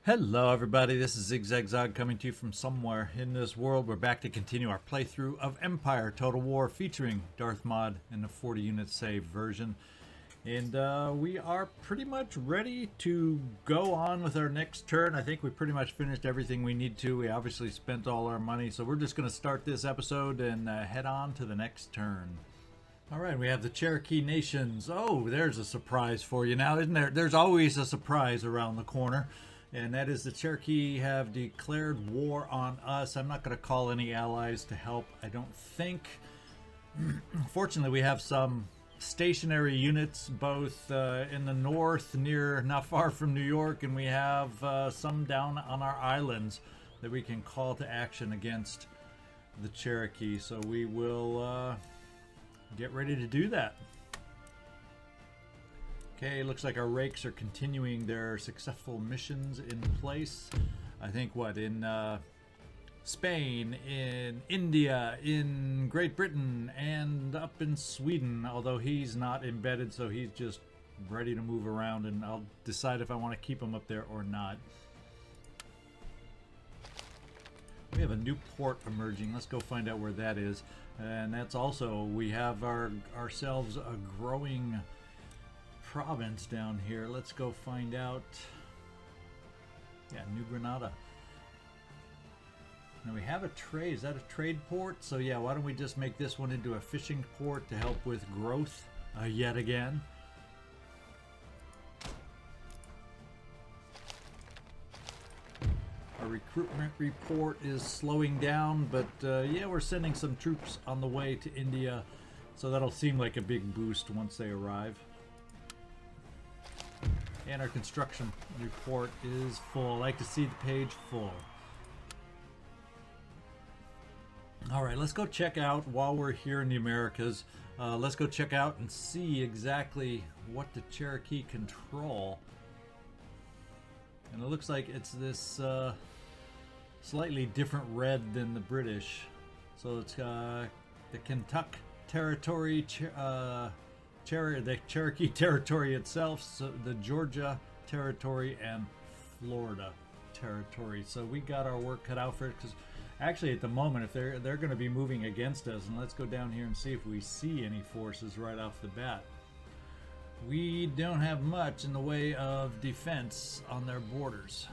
Hello everybody, this is ZigZagZog coming to you from somewhere in this world. We're back to continue our playthrough of Empire Total War featuring Darthmod in the 40 unit save version. And we are pretty much ready to go on with our next turn. I think we pretty much finished everything we need to. We obviously spent all our money, so we're just going to start this episode and head on to the next turn. Alright, we have the Cherokee Nations. Oh, there's a surprise for you now, isn't there? There's always a surprise around the corner. And that is the Cherokee have declared war on us. I'm not going to call any allies to help, I don't think. Fortunately, we have some stationary units both in the north, not far from New York, and we have some down on our islands that we can call to action against the Cherokee. So we will get ready to do that. Okay, looks like our rakes are continuing their successful missions in place. I think in Spain, in India, in Great Britain, and up in Sweden, although he's not embedded, so he's just ready to move around, and I'll decide if I want to keep him up there or not. We have a new port emerging. Let's go find out where that is. And that's also, we have ourselves a growing province down here. Let's go find out. Yeah, New Granada. Now we have a trade. Is that a trade port? So yeah, why don't we just make this one into a fishing port to help with growth yet again. Our recruitment report is slowing down, but yeah, we're sending some troops on the way to India, so that'll seem like a big boost once they arrive. And our construction report is full. I like to see the page full. Alright, let's go check out, while we're here in the Americas, let's go check out and see exactly what the Cherokee control. And it looks like it's this slightly different red than the British. So it's the Kentucky territory, the Cherokee territory itself, so the Georgia territory, and Florida territory. So we got our work cut out for it, because actually at the moment, if they're going to be moving against us, and let's go down here and see if we see any forces right off the bat. We don't have much in the way of defense on their borders.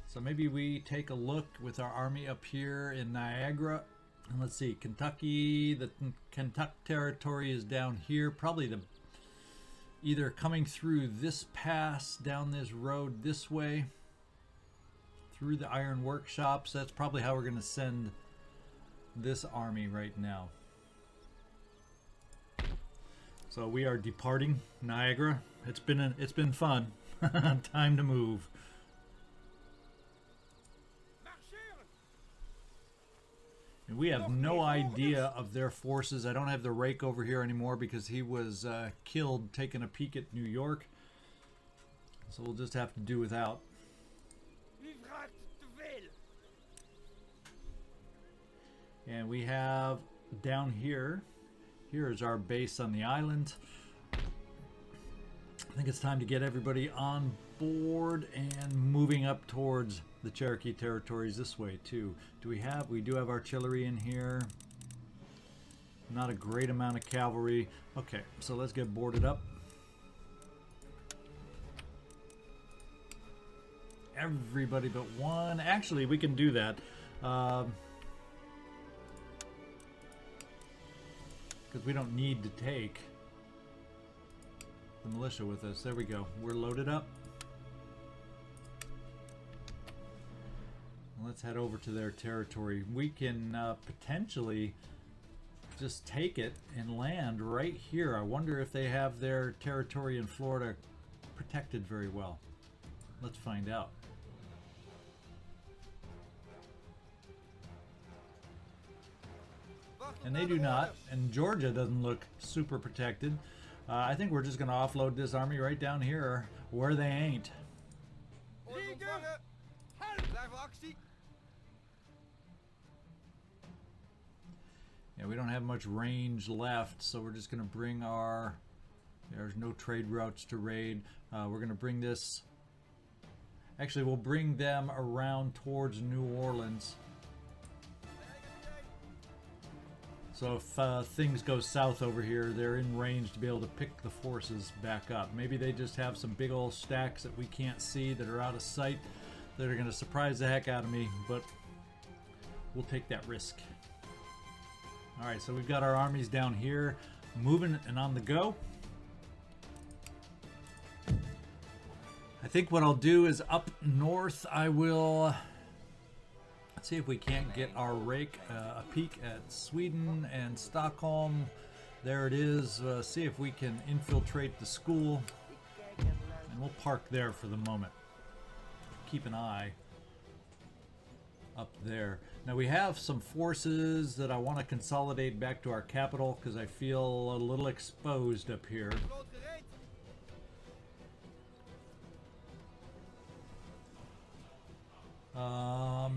So maybe we take a look with our army up here in Niagara. And let's see, Kentucky, the Kentucky territory is down here, probably either coming through this pass down this road this way, through the iron workshops. That's probably how we're going to send this army right now. So we are departing Niagara. It's been fun. Time to move. And we have no idea of their forces. I don't have the rake over here anymore because he was killed taking a peek at New York. So we'll just have to do without. And we have down here, here is our base on the island. I think it's time to get everybody on board and moving up towards the Cherokee territories this way too. We do have artillery in here. Not a great amount of cavalry. Okay, so let's get boarded up. Everybody but one. Actually, we can do that. Because we don't need to take the militia with us. There we go. We're loaded up. Let's head over to their territory. We can potentially just take it and land right here. I wonder if they have their territory in Florida protected very well. Let's find out. And they do not, and Georgia doesn't look super protected. I think we're just going to offload this army right down here where they ain't. Yeah, we don't have much range left, so we're just going to bring our... There's no trade routes to raid. We're going to bring this Actually, we'll bring them around towards New Orleans. So if things go south over here, they're in range to be able to pick the forces back up. Maybe they just have some big old stacks that we can't see that are out of sight that are going to surprise the heck out of me, but we'll take that risk. Alright, so we've got our armies down here, moving and on the go. I think what I'll do is up north, I will... Let's see if we can't get our rake a peek at Sweden and Stockholm. There it is. See if we can infiltrate the school. And we'll park there for the moment. Keep an eye up there. Now we have some forces that I want to consolidate back to our capital because I feel a little exposed up here.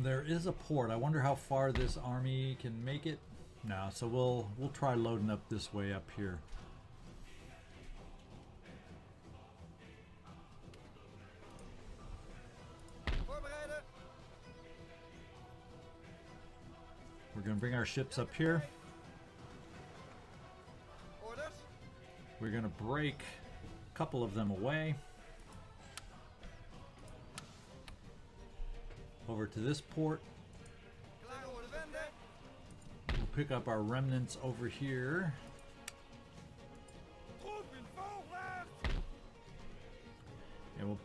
There is a port. I wonder how far this army can make it. No, so we'll try loading up this way up here. We're going to bring our ships up here. We're going to break a couple of them away. Over to this port. We'll pick up our remnants over here. And we'll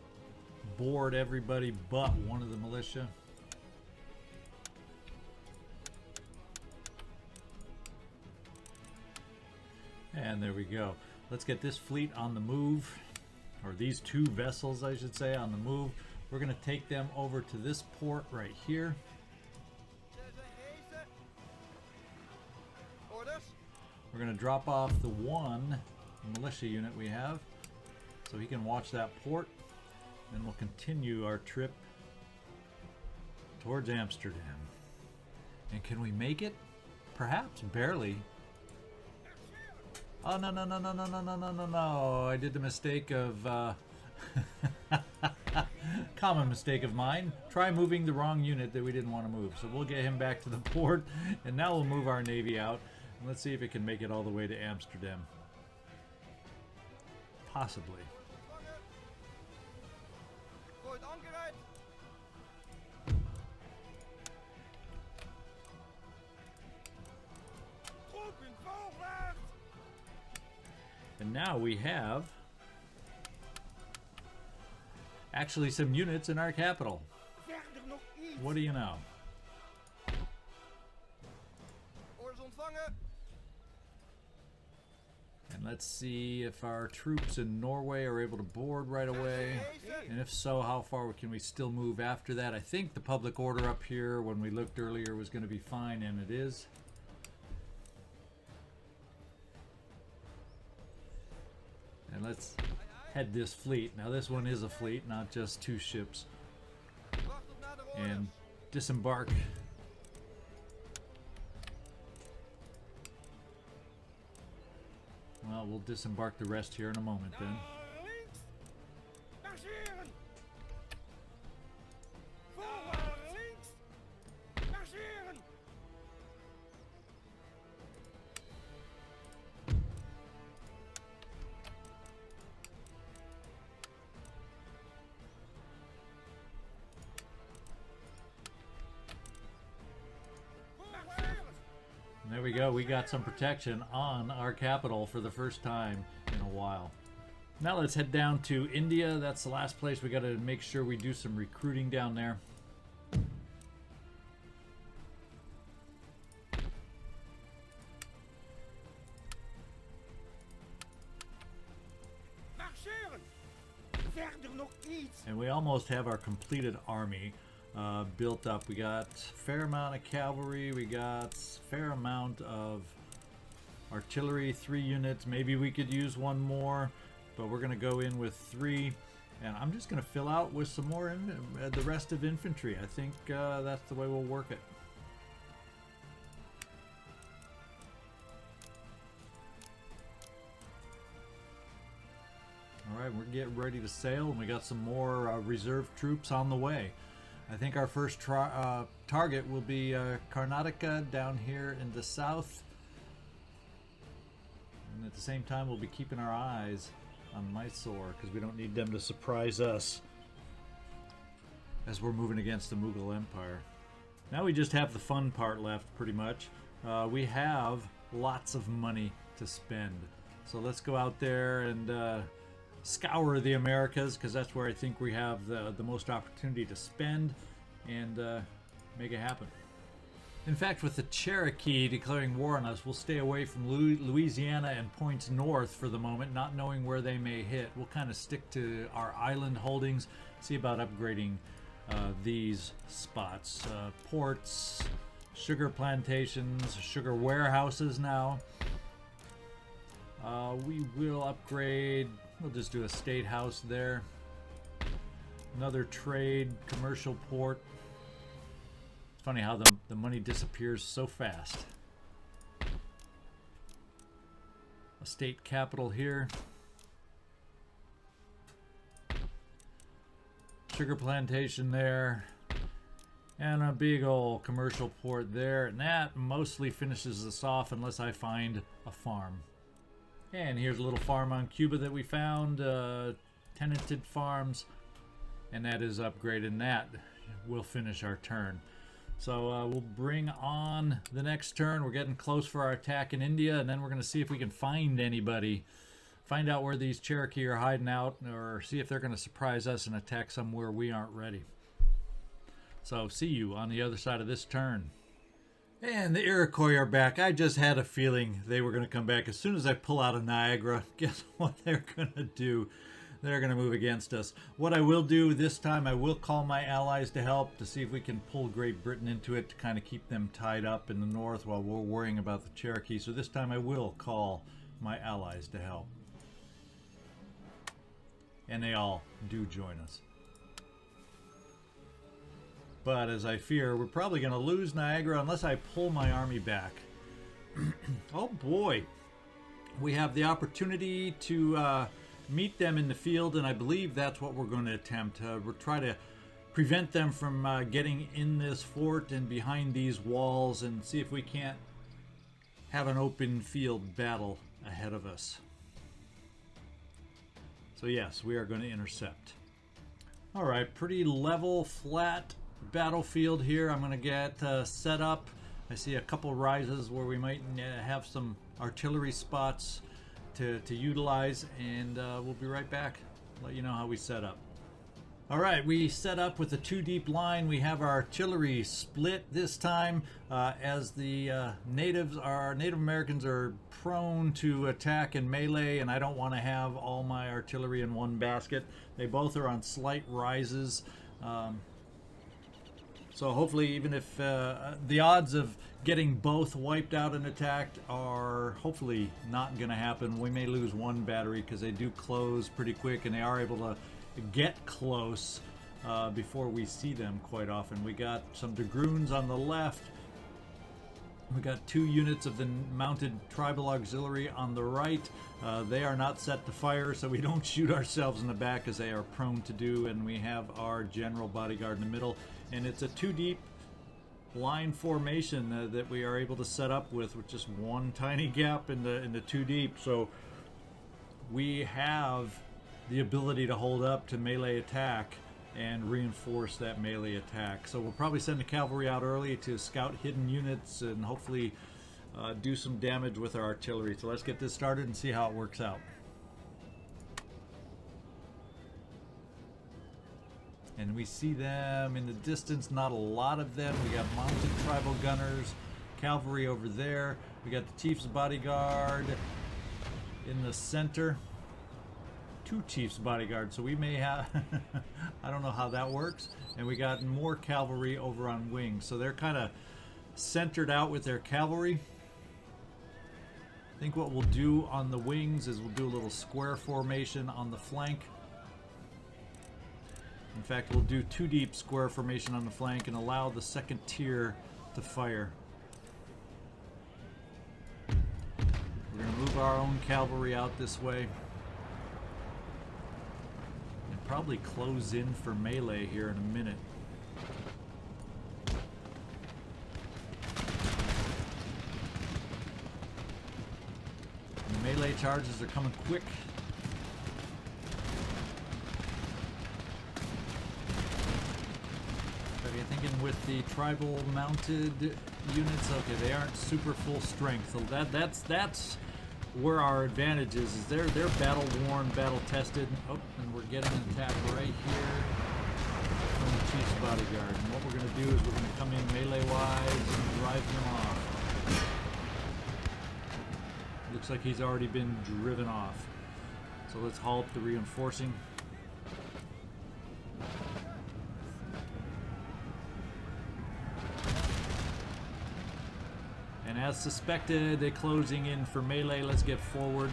board everybody but one of the militia. And there we go. Let's get this fleet on the move. Or these two vessels, I should say, on the move. We're going to take them over to this port right here. We're going to drop off the one militia unit we have so he can watch that port. Then we'll continue our trip towards Amsterdam. And can we make it? Perhaps, barely. Oh, no, no, no, no, no, no, no, no, no, no. I did the mistake of... common mistake of mine. Try moving the wrong unit that we didn't want to move. So we'll get him back to the port, and now we'll move our navy out. And let's see if it can make it all the way to Amsterdam. Possibly. And now we have actually some units in our capital. What do you know? And let's see if our troops in Norway are able to board right away. And if so, how far can we still move after that? I think the public order up here when we looked earlier was going to be fine, and it is. And let's head this fleet. Now this one is a fleet, not just two ships. And disembark. Well, we'll disembark the rest here in a moment then. There we go. We got some protection on our capital for the first time in a while. Now let's head down to India. That's the last place. We got to make sure we do some recruiting down there. And we almost have our completed army built up. We got a fair amount of cavalry, we got a fair amount of artillery, 3 units. Maybe we could use one more, but we're going to go in with 3. And I'm just going to fill out with some more the rest of infantry. I think that's the way we'll work it. Alright, we're getting ready to sail, and we got some more reserve troops on the way. I think our first target will be Karnataka down here in the south. And at the same time, we'll be keeping our eyes on Mysore, because we don't need them to surprise us as we're moving against the Mughal Empire. Now we just have the fun part left, pretty much. We have lots of money to spend. So let's go out there and scour the Americas, because that's where I think we have the most opportunity to spend and make it happen. In fact, with the Cherokee declaring war on us, we'll stay away from Louisiana and points north for the moment, not knowing where they may hit. We'll kind of stick to our island holdings, see about upgrading these spots. Ports, sugar plantations, sugar warehouses now. We will upgrade, we'll just do a state house there. Another trade, commercial port. It's funny how the money disappears so fast. A state capital here. Sugar plantation there. And a big old commercial port there. And that mostly finishes us off unless I find a farm. And here's a little farm on Cuba that we found. Tenanted farms. And that is upgraded. And that will finish our turn. So we'll bring on the next turn. We're getting close for our attack in India, and then we're going to see if we can find anybody. Find out where these Cherokee are hiding out, or see if they're going to surprise us and attack somewhere we aren't ready. So see you on the other side of this turn. And the Iroquois are back. I just had a feeling they were going to come back. As soon as I pull out of Niagara, guess what they're going to do? They're going to move against us. What I will do this time, I will call my allies to help to see if we can pull Great Britain into it to kind of keep them tied up in the north while we're worrying about the Cherokee. So this time I will call my allies to help. And they all do join us. But as I fear, we're probably going to lose Niagara unless I pull my army back. Oh boy. We have the opportunity to meet them in the field, and I believe that's what we're going to attempt. We'll try to prevent them from getting in this fort and behind these walls, and see if we can't have an open field battle ahead of us. So yes, we are going to intercept. Alright, pretty level, flat battlefield here. I'm going to get set up. I see a couple rises where we might have some artillery spots to utilize, and we'll be right back. Let you know how we set up. Alright, we set up with a 2-deep line. We have our artillery split this time, as the Native Americans are prone to attack and melee, and I don't want to have all my artillery in one basket. They both are on slight rises. So hopefully, even if the odds of getting both wiped out and attacked are hopefully not going to happen. We may lose one battery because they do close pretty quick, and they are able to get close before we see them quite often. We got some Dragoons on the left. We got 2 units of the mounted tribal auxiliary on the right. They are not set to fire, so we don't shoot ourselves in the back as they are prone to do. And we have our general bodyguard in the middle. And it's a 2-deep line formation that we are able to set up with just one tiny gap in the 2 deep. So we have the ability to hold up to melee attack and reinforce that melee attack. So we'll probably send the cavalry out early to scout hidden units and hopefully do some damage with our artillery. So let's get this started and see how it works out. And we see them in the distance, not a lot of them. We got mounted tribal gunners, cavalry over there. We got the chief's bodyguard in the center. 2 chief's bodyguards, so we may have I don't know how that works. And we got more cavalry over on wings, so they're kind of centered out with their cavalry. I think what we'll do on the wings is we'll do a little square formation on the flank. In fact, we'll do 2 deep square formation on the flank and allow the second tier to fire. We're going to move our own cavalry out this way. probably close in for melee here in a minute. The melee charges are coming quick. But you're thinking with the tribal mounted units, okay, they aren't super full strength, so that's where our advantage is they're battle worn, battle tested. Oh, and we're getting an attack right here from the Chief's bodyguard. And what we're going to do is we're going to come in melee wise and drive him off. Looks like he's already been driven off. So let's halt the reinforcing. And as suspected, they're closing in for melee. Let's get forward.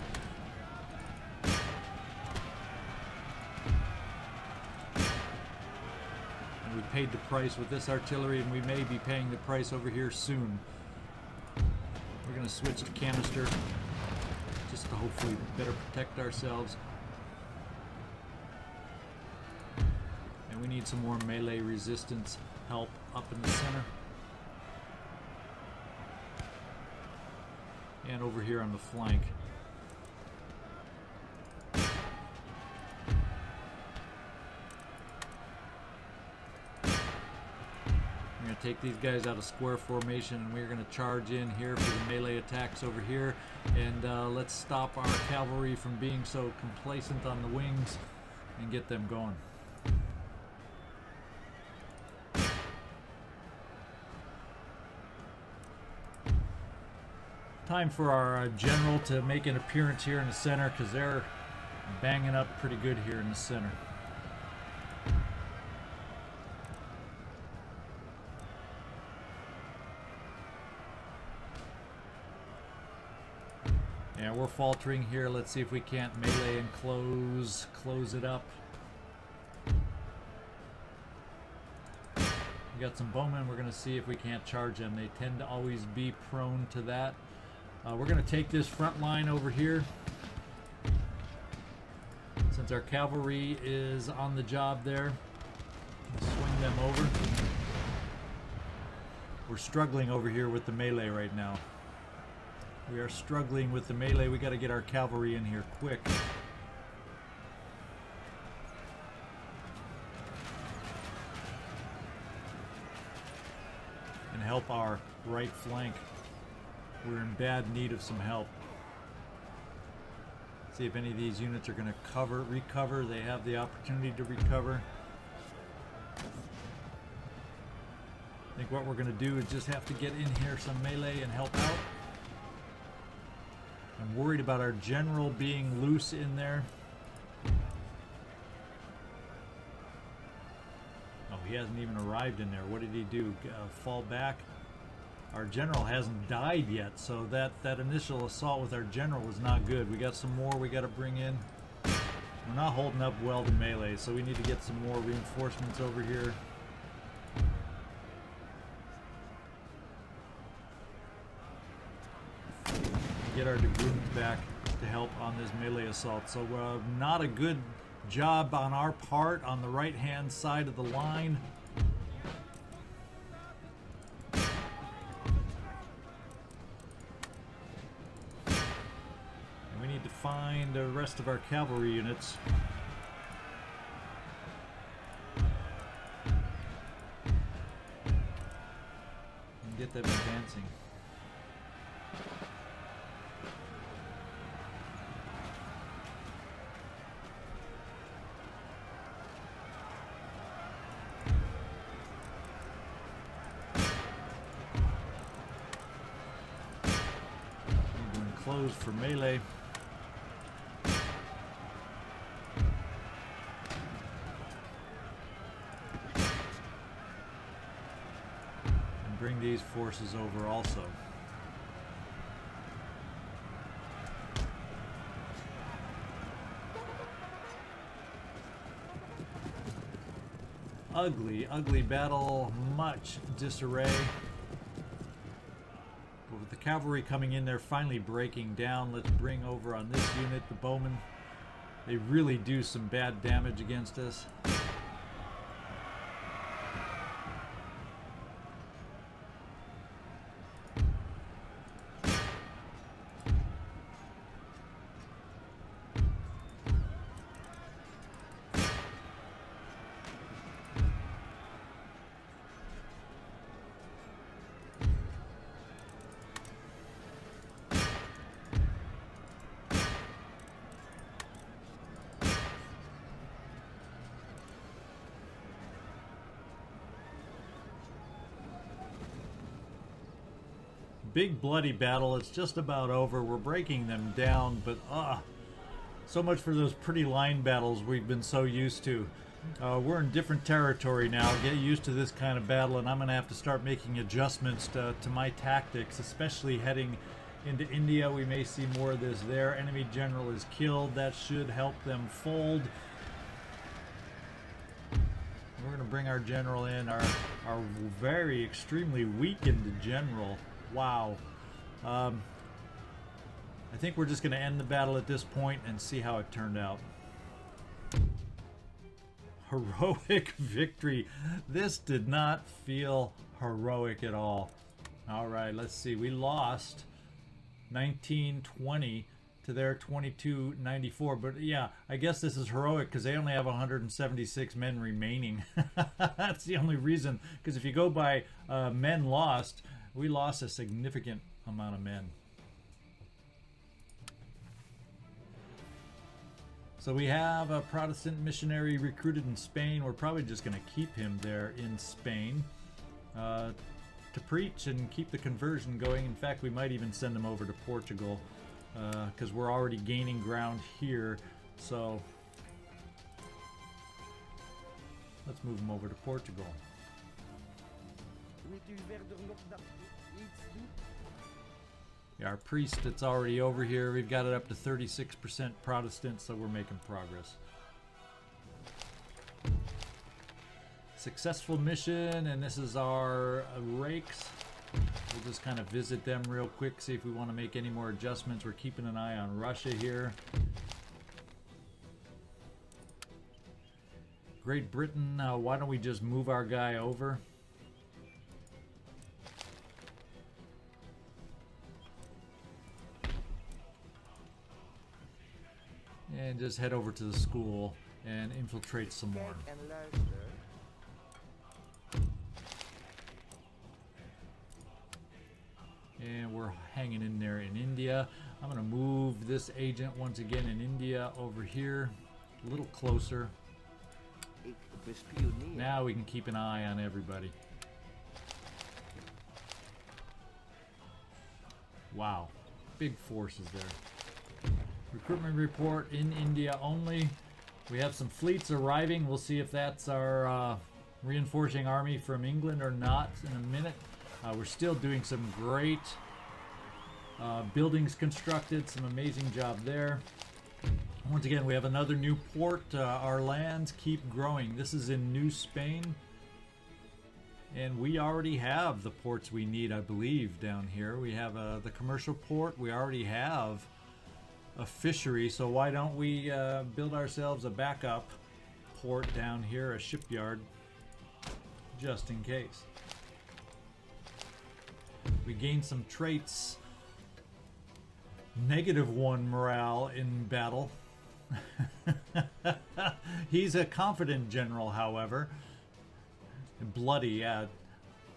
And we paid the price with this artillery, and we may be paying the price over here soon. We're going to switch to canister just to hopefully better protect ourselves. And we need some more melee resistance help up in the center. And over here on the flank. We're going to take these guys out of square formation, and we're going to charge in here for the melee attacks over here. And let's stop our cavalry from being so complacent on the wings and get them going. Time for our general to make an appearance here in the center, because they're banging up pretty good here in the center. Yeah, we're faltering here. Let's see if we can't melee and close it up. We got some bowmen. We're going to see if we can't charge them. They tend to always be prone to that. We're going to take this front line over here. Since our cavalry is on the job there, swing them over. We're struggling over here with the melee right now. We are struggling with the melee. We got to get our cavalry in here quick. And help our right flank. We're in bad need of some help. See if any of these units are going to recover. They have the opportunity to recover. I think what we're going to do is just have to get in here some melee and help out. I'm worried about our general being loose in there. Oh, he hasn't even arrived in there. What did he do? Fall back? Our general hasn't died yet, so that initial assault with our general was not good. We got some more we got to bring in. We're not holding up well to melee, so we need to get some more reinforcements over here. Get our dragoons back to help on this melee assault. So not a good job on our part on the right hand side of the line. And we need to find the rest of our cavalry units. And get them advancing. Close for melee. And bring these forces over also. Ugly, ugly battle, much disarray. With the cavalry coming in, they're finally breaking down. Let's bring over on this unit the bowmen. They really do some bad damage against us. Big bloody battle. It's just about over. We're breaking them down, but so much for those pretty line battles we've been so used to. We're in different territory now. Get used to this kind of battle, and I'm going to have to start making adjustments to my tactics, especially heading into India. We may see more of this there. Enemy general is killed. That should help them fold. We're going to bring our general in, our very extremely weakened general. Wow. I think we're just going to end the battle at this point and see how it turned out. Heroic victory. This did not feel heroic at all. All right, let's see. We lost 1920 to their 2294. But yeah, I guess this is heroic because they only have 176 men remaining. That's the only reason. Because if you go by men lost, we lost a significant amount of men. So we have a Protestant missionary recruited in Spain. We're probably just going to keep him there in Spain to preach and keep the conversion going. In fact, we might even send him over to Portugal because we're already gaining ground here. So let's move him over to Portugal. Yeah, our priest that's already over here, we've got it up to 36% Protestant, so we're making progress. Successful mission, and this is our rakes. We'll just kind of visit them real quick, see if we want to make any more adjustments. We're keeping an eye on Russia here. Great Britain, why don't we just move our guy over? And just head over to the school and infiltrate some more. And we're hanging in there in India. I'm going to move this agent once again in India over here, a little closer. Now we can keep an eye on everybody. Wow, big forces there. Recruitment report in India only. We have some fleets arriving. We'll see if that's our reinforcing army from England or not in a minute. We're still doing some great buildings constructed. Some amazing job there. Once again, we have another new port. Our lands keep growing. This is in New Spain. And we already have the ports we need, I believe, down here. We have the commercial port. We already have a fishery, so why don't we build ourselves a backup port down here, a shipyard, just in case. We gained some traits. -1 morale in battle. He's a confident general, however. Bloody, yeah.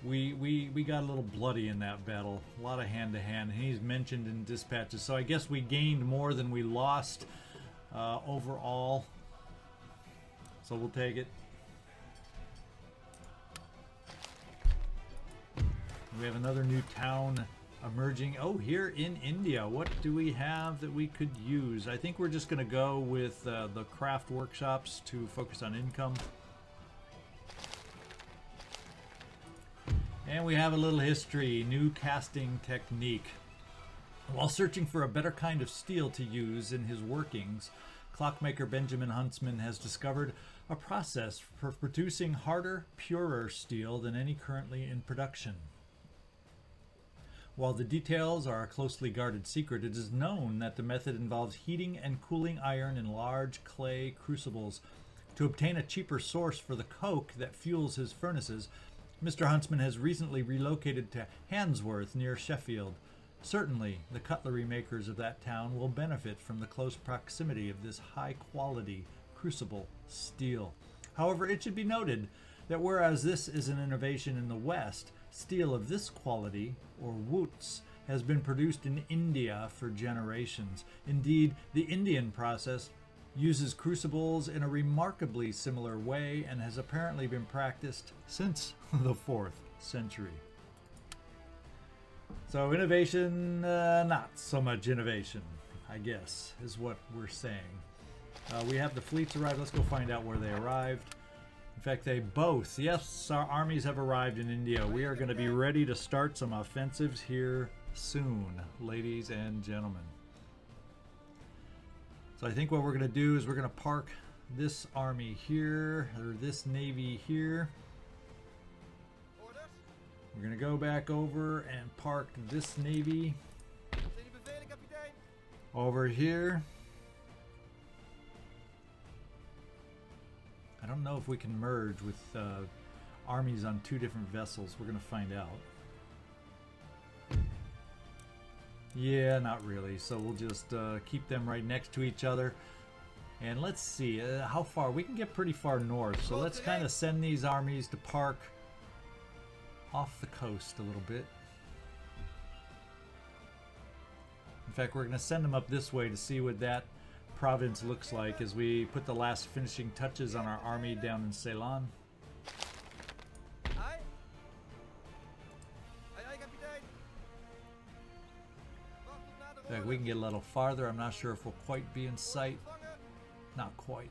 We got a little bloody in that battle. A lot of hand-to-hand. He's mentioned in dispatches. So I guess we gained more than we lost overall. So we'll take it. We have another new town emerging. Oh, here in India. What do we have that we could use? I think we're just going to go with the craft workshops to focus on income. And we have a little history, new casting technique. While searching for a better kind of steel to use in his workings, clockmaker Benjamin Huntsman has discovered a process for producing harder, purer steel than any currently in production. While the details are a closely guarded secret, it is known that the method involves heating and cooling iron in large clay crucibles. To obtain a cheaper source for the coke that fuels his furnaces, Mr. Huntsman has recently relocated to Handsworth near Sheffield. Certainly, the cutlery makers of that town will benefit from the close proximity of this high-quality crucible steel. However, it should be noted that whereas this is an innovation in the West, steel of this quality, or woots, has been produced in India for generations. Indeed, the Indian process uses crucibles in a remarkably similar way and has apparently been practiced since the 4th century. So innovation, not so much innovation, I guess, is what we're saying. We have the fleets arrived. Let's go find out where they arrived. In fact, they both, yes, our armies have arrived in India. We are going to be ready to start some offensives here soon, ladies and gentlemen. So I think what we're going to do is we're going to park this army here, or this navy here. We're going to go back over and park this navy over here. I don't know if we can merge with armies on two different vessels. We're going to find out. Yeah, not really. So we'll just keep them right next to each other. And let's see how far. We can get pretty far north. So let's kind of send these armies to park off the coast a little bit. In fact, we're going to send them up this way to see what that province looks like as we put the last finishing touches on our army down in Ceylon. In fact, we can get a little farther. I'm not sure if we'll quite be in sight. Not quite.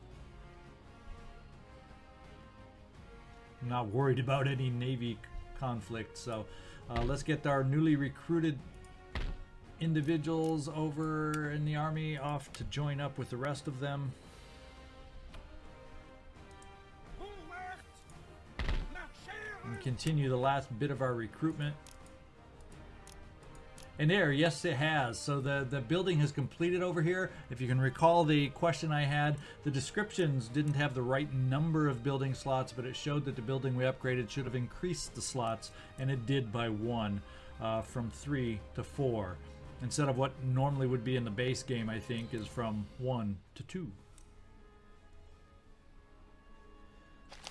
I'm not worried about any Navy conflict, so let's get our newly recruited individuals over in the army off to join up with the rest of them. And continue the last bit of our recruitment. And there, yes it has. So the building has completed over here. If you can recall the question I had, the descriptions didn't have the right number of building slots, but it showed that the building we upgraded should have increased the slots, and it did by 1, from 3 to 4. Instead of what normally would be in the base game, I think, is from 1 to 2.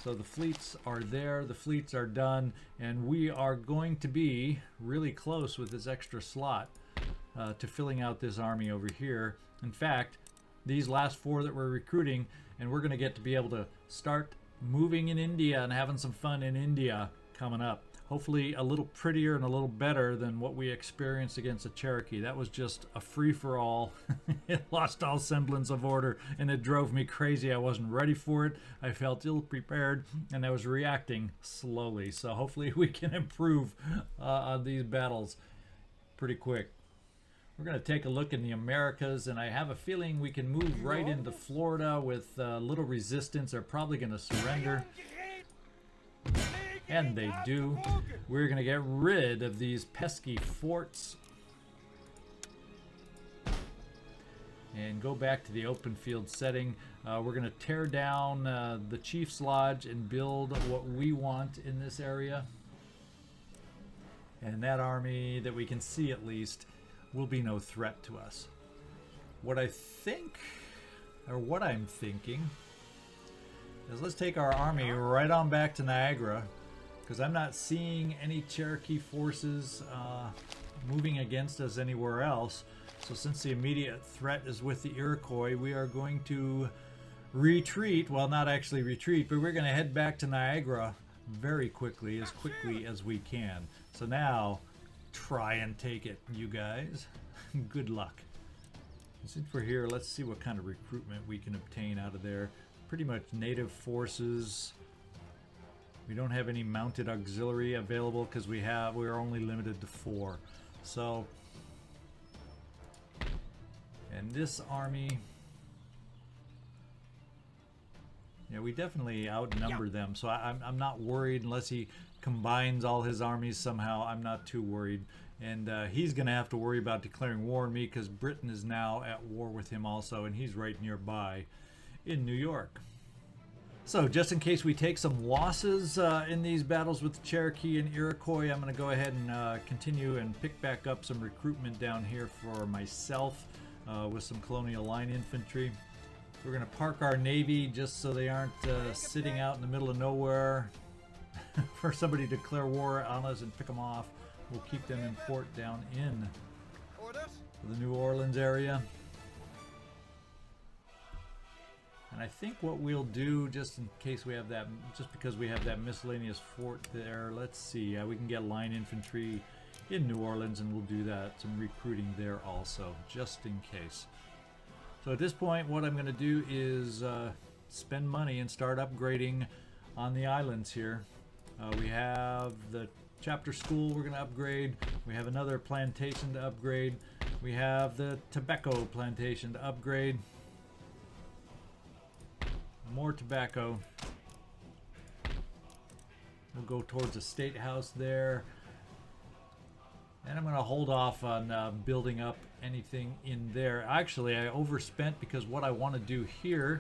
So the fleets are there, the fleets are done, and we are going to be really close with this extra slot to filling out this army over here. In fact, these last 4 that we're recruiting, and we're going to get to be able to start moving in India and having some fun in India coming up. Hopefully a little prettier and a little better than what we experienced against the Cherokee. That was just a free-for-all. It lost all semblance of order, and it drove me crazy. I wasn't ready for it. I felt ill-prepared, and I was reacting slowly. So hopefully we can improve on these battles pretty quick. We're going to take a look in the Americas, and I have a feeling we can move right into Florida with little resistance. They're probably going to surrender. And they do. We're going to get rid of these pesky forts and go back to the open field setting. We're going to tear down the Chief's Lodge and build what we want in this area. And that army that we can see at least will be no threat to us. What I think, or what I'm thinking, is let's take our army right on back to Niagara, because I'm not seeing any Cherokee forces moving against us anywhere else. So since the immediate threat is with the Iroquois, we are going to retreat. Well, not actually retreat, but we're going to head back to Niagara very quickly as we can. So now, try and take it, you guys. Good luck. And since we're here, let's see what kind of recruitment we can obtain out of there. Pretty much native forces. We don't have any mounted auxiliary available because we're only limited to 4. So, and this army, yeah, we definitely outnumber them. So I'm not worried unless he combines all his armies somehow. I'm not too worried. And he's going to have to worry about declaring war on me because Britain is now at war with him also, and he's right nearby in New York. So just in case we take some losses in these battles with the Cherokee and Iroquois, I'm going to go ahead and continue and pick back up some recruitment down here for myself with some Colonial Line infantry. We're going to park our Navy just so they aren't sitting out in the middle of nowhere for somebody to declare war on us and pick them off. We'll keep them in port down in the New Orleans area. And I think what we'll do, just in case we have that, just because we have that miscellaneous fort there, let's see, we can get line infantry in New Orleans, and we'll do that, some recruiting there also, just in case. So at this point, what I'm going to do is spend money and start upgrading on the islands here. We have the chapter school we're going to upgrade. We have another plantation to upgrade. We have the tobacco plantation to upgrade. More tobacco. We'll go towards the state house there. And I'm going to hold off on building up anything in there. Actually, I overspent because what I want to do here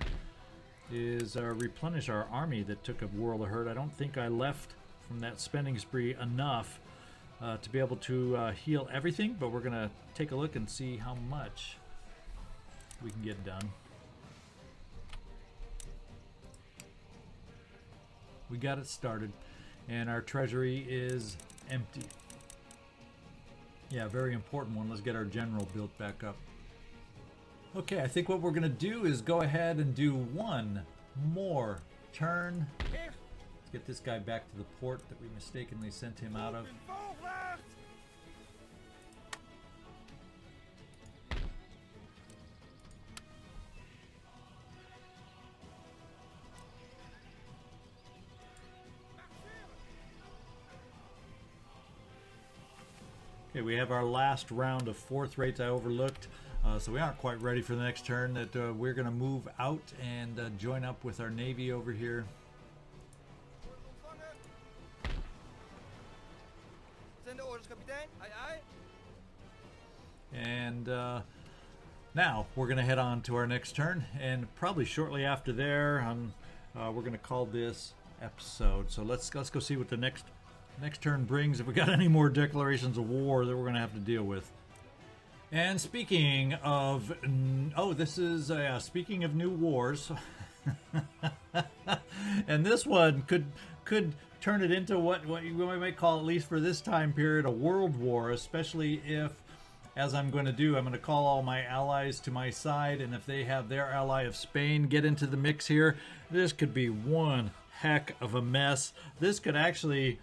is replenish our army that took a world of hurt. I don't think I left from that spending spree enough to be able to heal everything, but we're going to take a look and see how much we can get done. We got it started, and our treasury is empty. Yeah, very important one. Let's get our general built back up. Okay, I think what we're going to do is go ahead and do one more turn. Let's get this guy back to the port that we mistakenly sent him out of. Okay, we have our last round of fourth rates I overlooked, so we aren't quite ready for the next turn. That we're going to move out and join up with our Navy over here. And now we're going to head on to our next turn, and probably shortly after there, we're going to call this episode. So let's go see what the next turn brings, if we got any more declarations of war that we're going to have to deal with. And speaking of, speaking of new wars, and this one could turn it into what we might call, at least for this time period, a world war, especially if, as I'm going to do, I'm going to call all my allies to my side, and if they have their ally of Spain get into the mix here, this could be one heck of a mess. This could actually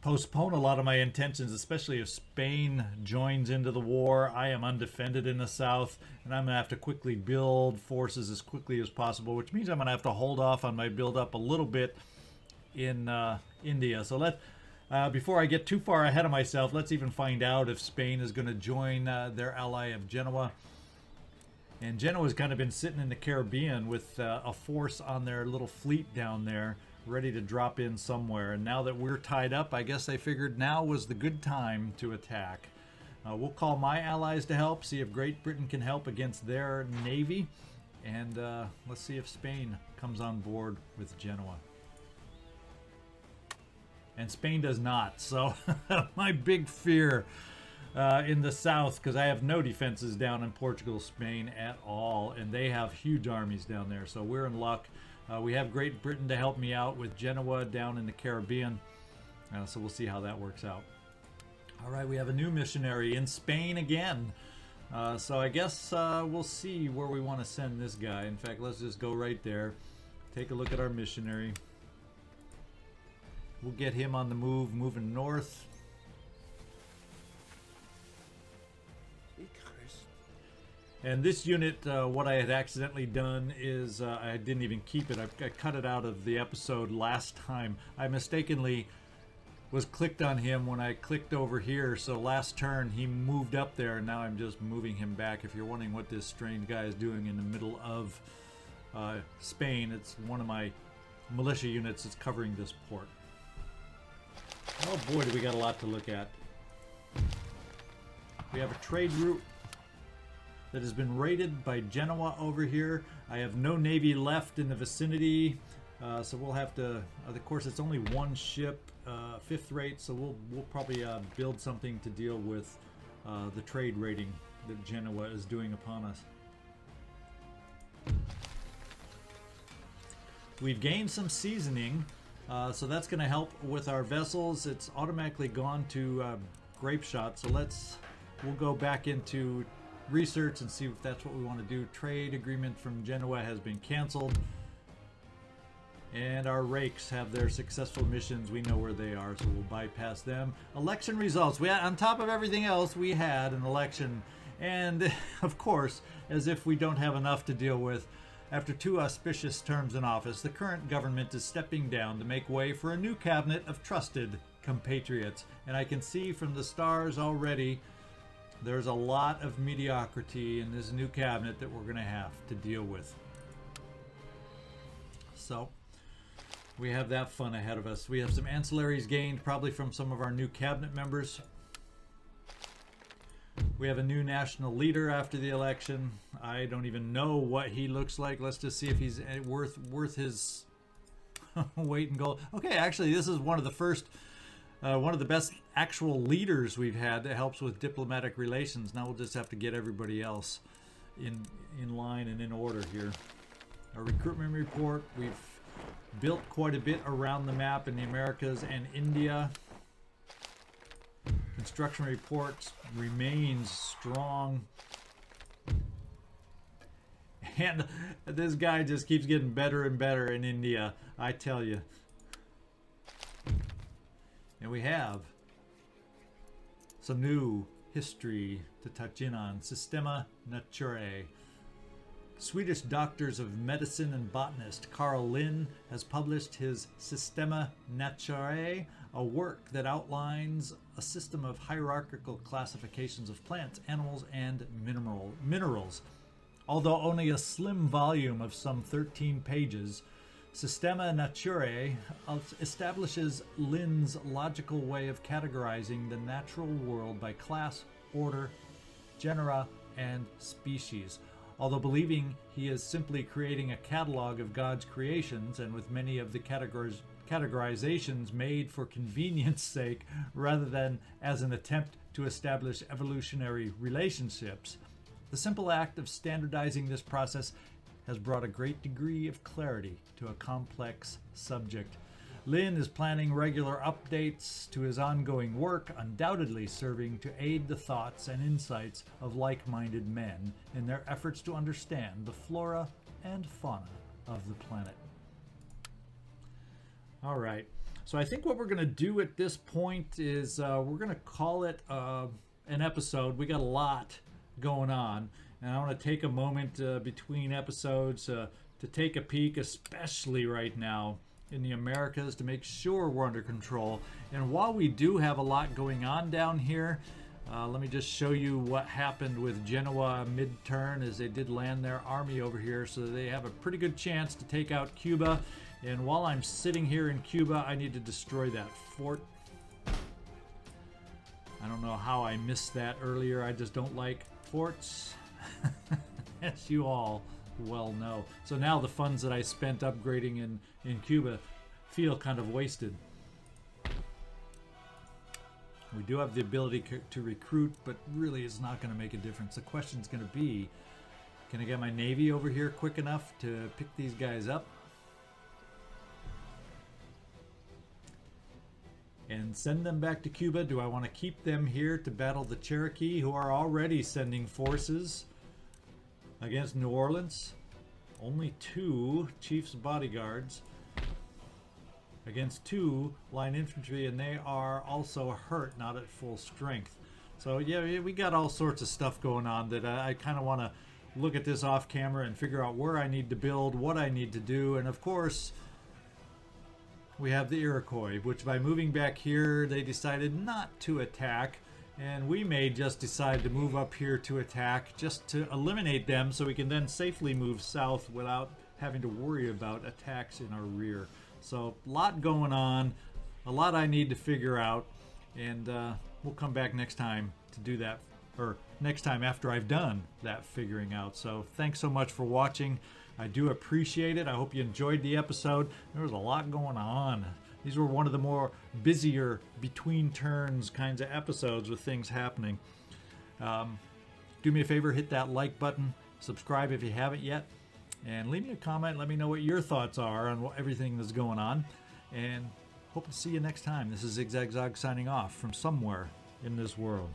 postpone a lot of my intentions, especially if Spain joins into the war. I am undefended in the south, and I'm going to have to quickly build forces as quickly as possible, which means I'm going to have to hold off on my build up a little bit in India. So before I get too far ahead of myself, let's even find out if Spain is going to join their ally of Genoa. And Genoa's kind of been sitting in the Caribbean with a force on their little fleet down there, ready to drop in somewhere. And now that we're tied up, I guess they figured now was the good time to attack. We'll call my allies to help, see if Great Britain can help against their navy, and let's see if Spain comes on board with Genoa. And Spain does not, so my big fear in the south, because I have no defenses down in Portugal, Spain at all, and they have huge armies down there, so we're in luck. We have Great Britain to help me out with Genoa down in the Caribbean. So we'll see how that works out. All right, we have a new missionary in Spain again. So I guess we'll see where we want to send this guy. In fact, let's just go right there. Take a look at our missionary. We'll get him on the move, moving north. And this unit, what I had accidentally done is I didn't even keep it. I cut it out of the episode last time. I mistakenly was clicked on him when I clicked over here. So last turn he moved up there, and now I'm just moving him back. If you're wondering what this strange guy is doing in the middle of Spain, it's one of my militia units that's covering this port. Oh boy, do we got a lot to look at. We have a trade route that has been raided by Genoa over here. I have no navy left in the vicinity, so we'll have to. Of course, it's only one ship, 5th rate, so we'll probably build something to deal with the trade raiding that Genoa is doing upon us. We've gained some seasoning, so that's going to help with our vessels. It's automatically gone to grape shot, so we'll go back into research and see if that's what we want to do. Trade agreement from Genoa has been canceled, and our rakes have their successful missions. We know where they are, so we'll bypass them. Election results. We had, on top of everything else, we had an election, and of course, as if we don't have enough to deal with, after 2 auspicious terms in office, the current government is stepping down to make way for a new cabinet of trusted compatriots. And I can see from the stars already there's a lot of mediocrity in this new cabinet that we're going to have to deal with. So we have that fun ahead of us. We have some ancillaries gained, probably from some of our new cabinet members. We have a new national leader after the election. I don't even know what he looks like. Let's just see if he's worth his weight in gold. Okay, actually, this is one of the first, one of the best actual leaders we've had that helps with diplomatic relations. Now we'll just have to get everybody else in line and in order here. Our recruitment report, we've built quite a bit around the map in the Americas and India. Construction reports remains strong. And this guy just keeps getting better and better in India, I tell you. And we have some new history to touch in on. Systema Naturae. Swedish doctors of medicine and botanist Carl Linn has published his Systema Naturae, a work that outlines a system of hierarchical classifications of plants, animals, and minerals. Although only a slim volume of some 13 pages, Systema Naturae establishes Linn's logical way of categorizing the natural world by class, order, genera, and species. Although believing he is simply creating a catalog of God's creations, and with many of the categorizations made for convenience sake rather than as an attempt to establish evolutionary relationships, the simple act of standardizing this process has brought a great degree of clarity to a complex subject. Linn is planning regular updates to his ongoing work, undoubtedly serving to aid the thoughts and insights of like-minded men in their efforts to understand the flora and fauna of the planet. All right, so I think what we're going to do at this point is we're going to call it an episode. We got a lot going on, and I want to take a moment between episodes to take a peek, especially right now in the Americas, to make sure we're under control. And while we do have a lot going on down here, let me just show you what happened with Genoa mid-turn, as they did land their army over here, so they have a pretty good chance to take out Cuba. And while I'm sitting here in Cuba, I need to destroy that fort. I don't know how I missed that earlier. I just don't like forts, as you all well know. So now the funds that I spent upgrading in Cuba feel kind of wasted. We do have the ability to recruit, but really it's not going to make a difference. The question's going to be, can I get my navy over here quick enough to pick these guys up and send them back to Cuba? Do I want to keep them here to battle the Cherokee, who are already sending forces against New Orleans? Only 2 Chief's bodyguards against 2 line infantry, and they are also hurt, not at full strength. So yeah, we got all sorts of stuff going on that I kind of want to look at this off camera and figure out where I need to build, what I need to do. And of course, we have the Iroquois, which by moving back here, they decided not to attack. And we may just decide to move up here to attack, just to eliminate them, so we can then safely move south without having to worry about attacks in our rear. So a lot going on, a lot I need to figure out, and we'll come back next time to do that or next time after I've done that figuring out. So thanks so much for watching. I do appreciate it. I hope you enjoyed the episode. There was a lot going on. These were one of the more busier between turns kinds of episodes with things happening. Do me a favor, hit that like button, subscribe if you haven't yet, and leave me a comment. Let me know what your thoughts are on everything that's going on, and hope to see you next time. This is ZigZagZog signing off from somewhere in this world.